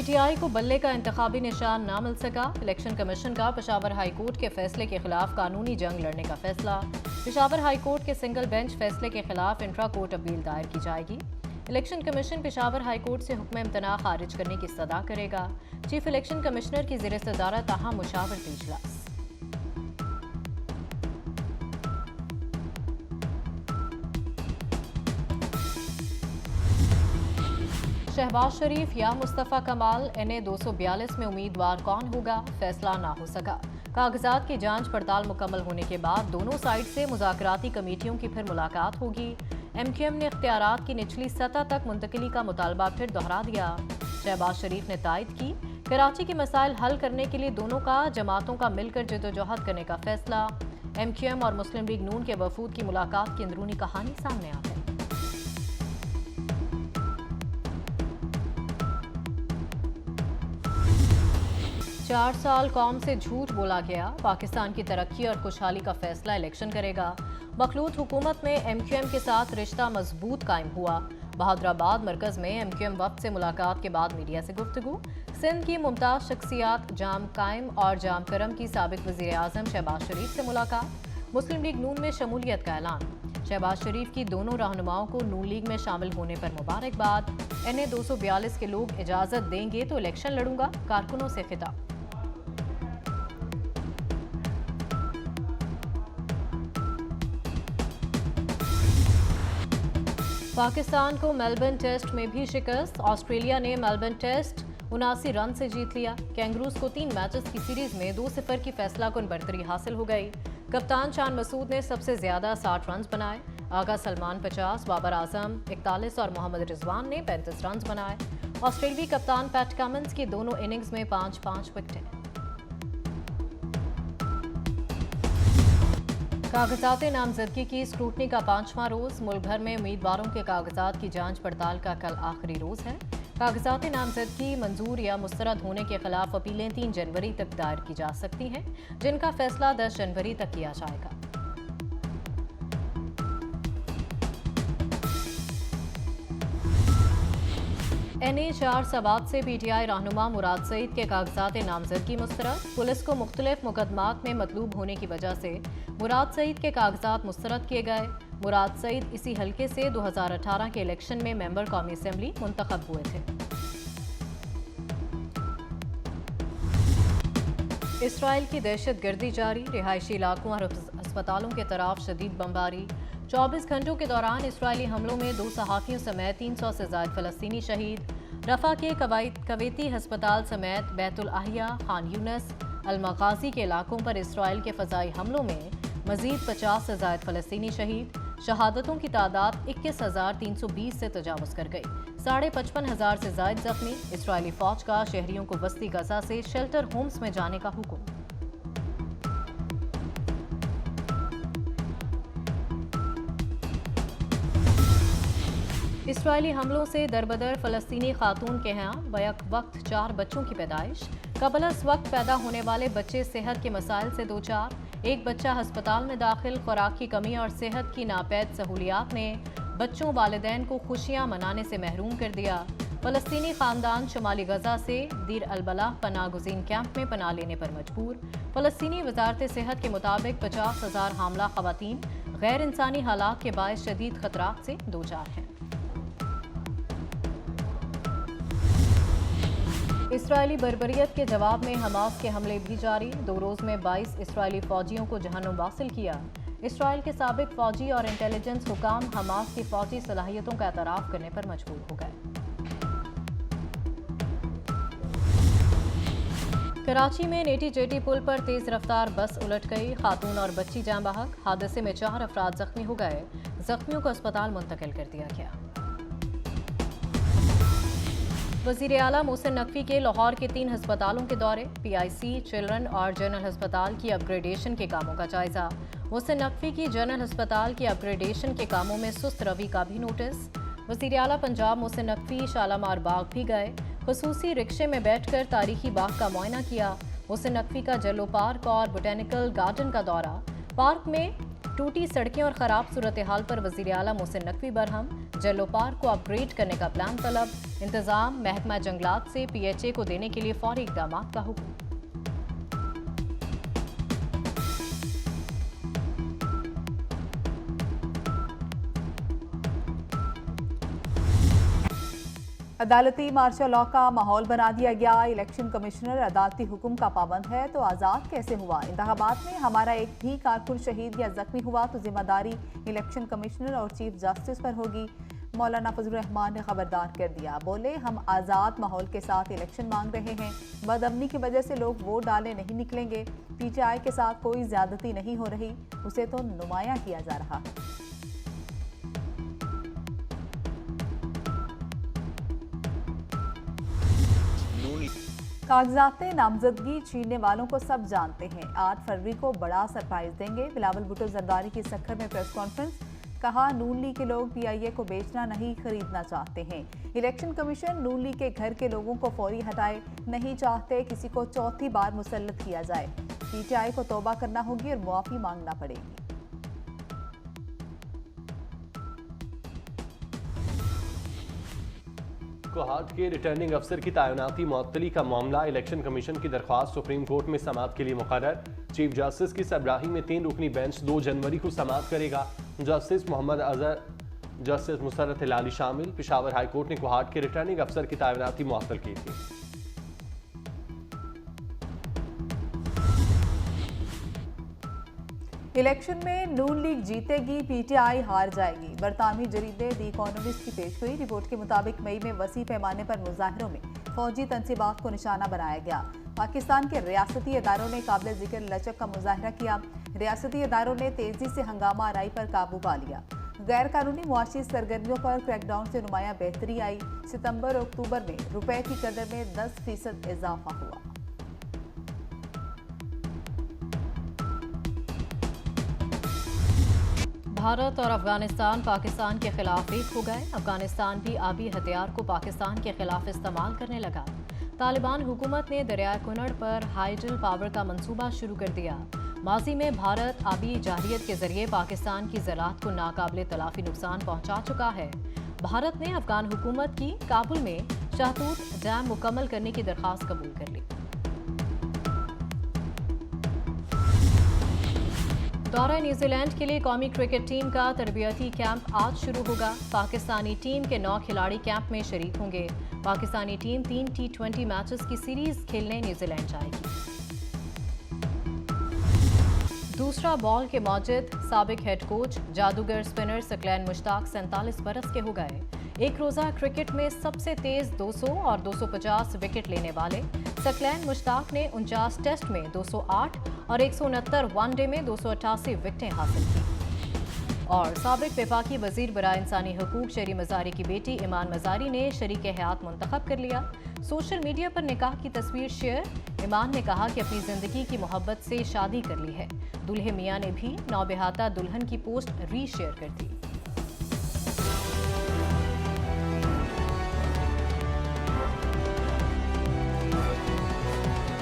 PTI को बल्ले का इंतखाबी निशान ना मिल सका। इलेक्शन कमीशन का पेशावर हाई कोर्ट के फैसले के खिलाफ कानूनी जंग लड़ने का फैसला। पेशावर हाई कोर्ट के सिंगल बेंच फैसले के खिलाफ इंट्रा कोर्ट अपील दायर की जाएगी। Election commission Peshawar high court से हुक्म इम्तना खारिज करने की सदा करेगा। चीफ इलेक्शन कमिश्नर की ज़ेर सदारत ताहम मुशावरती इजलास। शहबाज शरीफ या मुस्तफ़ा कमाल NA 242 में उम्मीदवार कौन होगा, फैसला ना हो सका। कागजात की जांच पड़ताल मुकम्मल होने के बाद दोनों साइड से मुज़ाकराती कमेटियों की फिर मुलाकात होगी। MQM ने इख्तियारात की निचली सतह तक मुंतकिली का मुतालबा फिर दोहरा दिया। शहबाज शरीफ ने तायद की, कराची के मसाइल हल करने के लिए दोनों का जमातों का मिलकर जदोजहद करने का फैसला। MQM और मुस्लिम लीग नून के वफूद की मुलाकात की अंदरूनी कहानी सामने आ गई। 4 साल कौम से झूठ बोला गया। पाकिस्तान की तरक्की और खुशहाली का फैसला इलेक्शन करेगा। मखलूत हुकूमत में MQM के साथ रिश्ता मजबूत कायम हुआ। बहादुराबाद मरकज में MQM वक्त से मुलाकात के बाद मीडिया से गुफ्तगू। सिंध की मुमताज शख्सियात जाम कायम और जाम करम की साबिक वज़ीर आज़म शहबाज शरीफ से मुलाकात। मुस्लिम लीग नून में शमूलियत का ऐलान। शहबाज शरीफ की दोनों रहनुमाओं को नून लीग में शामिल होने पर मुबारकबाद। NA 242 के लोग इजाज़त देंगे तो इलेक्शन लड़ूंगा, कारकुनों से खिताब। पाकिस्तान को मेलबर्न टेस्ट में भी शिकस्त। ऑस्ट्रेलिया ने मेलबर्न टेस्ट 79 रन से जीत लिया। कैंगरूज को 3 मैचेस की सीरीज में 2-0 की फैसलाकुन बढ़तरी हासिल हो गई। कप्तान शान मसूद ने सबसे ज्यादा 60 रन बनाए। आगा सलमान 50, बाबर आजम 41 और मोहम्मद रिजवान ने 35 रन बनाए। ऑस्ट्रेलियाई कप्तान पैट कमिंस की दोनों इनिंग्स में 5-5 विकेटें। कागजात नामजदगी की स्क्रूटनी का 5वां रोज। मुल्क भर में उम्मीदवारों के कागजात की जांच पड़ताल का कल आखिरी रोज है। कागजात नामजदगी मंजूर या मुस्तरद होने के खिलाफ अपीलें 3 जनवरी तक दायर की जा सकती हैं, जिनका फैसला 10 जनवरी तक किया जाएगा। NA 4 से PTI रहनुमा मुराद सईद के कागजात नामजदगी मुस्तरद। पुलिस को मुख्तलिफ मुकदमात में मतलूब होने की वजह से मुराद सईद के कागजात मुस्तरद किए गए। मुराद सईद इसी हल्के से 2018 के इलेक्शन में मेंबर कौमी असेंबली मुंतखब हुए थे। इसराइल की दहशतगर्दी जारी। रिहायशी इलाकों और अस्पतालों के तरफ शदीद बमबारी। 24 घंटों के दौरान इसराइली हमलों में 2 सहाफ़ियों समेत 300 से ज़ायद फ़लस्तीनी शहीद। रफ़ा के कवैती हस्पताल समेत बैतुल अहिया, खान यूनस, अल-मग़ाज़ी के इलाकों पर इसराइल के फ़ज़ाई हमलों में मज़ीद 50 से ज़ायद फ़लस्तीनी शहीद। शहादतों की तादाद 21,320 से तजावुज़ कर गई। 55,500 से ज़ायद ज़ख्मी। इसराइली फ़ौज का शहरियों को बस्ती गज़ा से शेल्टर होम्स में जाने का हुक्म। इसराइली हमलों से दरबदर फ़लस्तीनी खातून के यहाँ बैक वक्त 4 बच्चों की पैदाइश। कबल-अज़ वक्त पैदा होने वाले बच्चे सेहत के मसाइल से दो चार। एक बच्चा अस्पताल में दाखिल। खुराक की कमी और सेहत की नापैद सहूलियात ने बच्चों वालिदैन को खुशियाँ मनाने से महरूम कर दिया। फ़लस्तीनी ख़ानदान शुमाली गज़ा से दीर अल-बलाह पनाह गुज़ीन कैंप में पनाह लेने पर मजबूर। फ़लस्तीनी वज़ारत सेहत के मुताबिक 50,000 हामला ख़वातीन गैर इंसानी हालात के बायस शदीद ख़तरात से दो चार हैं। इसराइली बर्बरियत के जवाब में हमास के हमले भी जारी। 2 रोज़ में 22 इसराइली फ़ौजियों को जहन्नुम वासिल किया। इसराइल के साबिक फ़ौजी और इंटेलिजेंस हुकाम हमास की फ़ौजी सलाहियतों का एतराफ़ करने पर मजबूर हो गए। कराची में नेटी जेटी पुल पर तेज़ रफ्तार बस उलट गई। खातून और बच्ची जाँ बहक। हादसे में 4 अफराद जख्मी हो गए। जख्मियों को अस्पताल मुंतकिल कर दिया गया। वज़ीर आला मोहसिन नकवी के लाहौर के 3 हस्पतालों के दौरे। PIC, चिल्ड्रन और जनरल हस्पताल की अपग्रेडेशन के कामों का जायजा। मोहसिन नकवी की जनरल हस्पताल की अपग्रेडेशन के कामों में सुस्त रवि का भी नोटिस। वज़ीर आला पंजाब मोहसिन नकवी शालामार बाग भी गए। खुसूसी रिक्शे में बैठकर तारीखी बाग का मुआयना किया। मोहसिन नकवी का जल्लो पार्क और बोटेनिकल गार्डन का दौरा। पार्क में टूटी सड़कें और खराब सूरत हाल पर वजीर आला मोहसिन नकवी बरहम। जेलो पार्क को अपग्रेड करने का प्लान तलब। इंतजाम महकमा जंगलात से PHA को देने के लिए फौरी इकदाम का हुक्म। अदालती मार्शल लॉ का माहौल बना दिया गया। इलेक्शन कमिश्नर अदालती हुक्म का पाबंद है तो आज़ाद कैसे हुआ? इंतखाबात में हमारा एक भी कारकुन शहीद या जख्मी हुआ तो जिम्मेदारी इलेक्शन कमिश्नर और चीफ जस्टिस पर होगी। मौलाना फजलुर रहमान ने खबरदार कर दिया। बोले, हम आज़ाद माहौल के साथ इलेक्शन मांग रहे हैं। बदअमनी की वजह से लोग वोट डालने नहीं निकलेंगे। PTI के साथ कोई ज्यादती नहीं हो रही, उसे तो नुमाया किया जा रहा है। कागजात नामजदगी छीनने वालों को सब जानते हैं। 8 फरवरी को बड़ा सरप्राइज देंगे। बिलावल भुट्टो जरदारी की सक्खर में प्रेस कॉन्फ्रेंस। कहा, नून लीग के लोग PIA को बेचना नहीं खरीदना चाहते हैं। इलेक्शन कमीशन नून लीग के घर के लोगों को फौरी हटाए नहीं चाहते। किसी को चौथी बार मुसल्लत किया जाए। PTI को तौबा करना होगी और मुआफी मांगना पड़ेगी। कोहाट के रिटर्निंग अफसर की तैनाती मुअत्तली का मामला। इलेक्शन कमीशन की दरख्वास्त सुप्रीम कोर्ट में समाअत के लिए मुकर्रर। चीफ जस्टिस की सरबराही में 3 रुकनी बेंच 2 जनवरी को समाअत करेगा। जस्टिस मोहम्मद अजहर, जस्टिस मुसर्रत हिलाली शामिल। पेशावर हाई कोर्ट ने कोहाट के रिटर्निंग अफसर की तैनाती मुअत्तल की थी। इलेक्शन में नून लीग जीतेगी, PTI हार जाएगी। बरतानवी जरीदे दी इकोनॉमिस्ट की पेशगोई। रिपोर्ट के मुताबिक मई में वसी पैमाने पर मुजाहिरों में फौजी तनसीबात को निशाना बनाया गया। पाकिस्तान के रियासती इदारों ने काबिल जिक्र लचक का मुजाहरा किया। रियासती इदारों ने तेजी से हंगामा आराई पर काबू पा लिया। गैर कानूनी मुआशी सरगर्मियों पर क्रैकडाउन से नुमाया बेहतरी आई। सितंबर और अक्टूबर में रुपए की कदर में 10% इजाफा हुआ। भारत और अफगानिस्तान पाकिस्तान के खिलाफ एक हो गए। अफगानिस्तान भी आबी हथियार को पाकिस्तान के खिलाफ इस्तेमाल करने लगा। तालिबान हुकूमत ने दरिया कुनड़ पर हाइडल पावर का मंसूबा शुरू कर दिया। माजी में भारत आबी जारियत के जरिए पाकिस्तान की ज़राअत को नाकाबिले तलाफी नुकसान पहुंचा चुका है। भारत ने अफगान हुकूमत की काबुल में शाहतूत डैम मुकम्मल करने की दरख्वास्त कबूल कर ली। दौरा न्यूजीलैंड के लिए कौमी क्रिकेट टीम का तरबियती कैंप आज शुरू होगा। पाकिस्तानी टीम के 9 खिलाड़ी कैंप में शरीक होंगे। पाकिस्तानी टीम 3 T20 मैचेस की सीरीज खेलने न्यूजीलैंड जाएगी। दूसरा बॉल के मौजिद साबिक हेड कोच जादूगर स्पिनर सकलैन मुश्ताक 47 बरस के हो गए। एक रोजा क्रिकेट में सबसे तेज 200 और 250 विकेट लेने वाले सकलैन मुश्ताक ने 49 टेस्ट में 208 और 169 वनडे में 288 विकेटें हासिल की। और साबिक वफाकी वजीर बराए इंसानी हकूक शरी मजारी की बेटी ईमान मजारी ने शरीक हयात मुंतखब कर लिया। सोशल मीडिया पर निकाह की तस्वीर शेयर। ईमान ने कहा कि अपनी जिंदगी की मोहब्बत से शादी कर ली है। दुल्हे मियां ने भी नौबेहाता दुल्हन की पोस्ट री शेयर कर दी।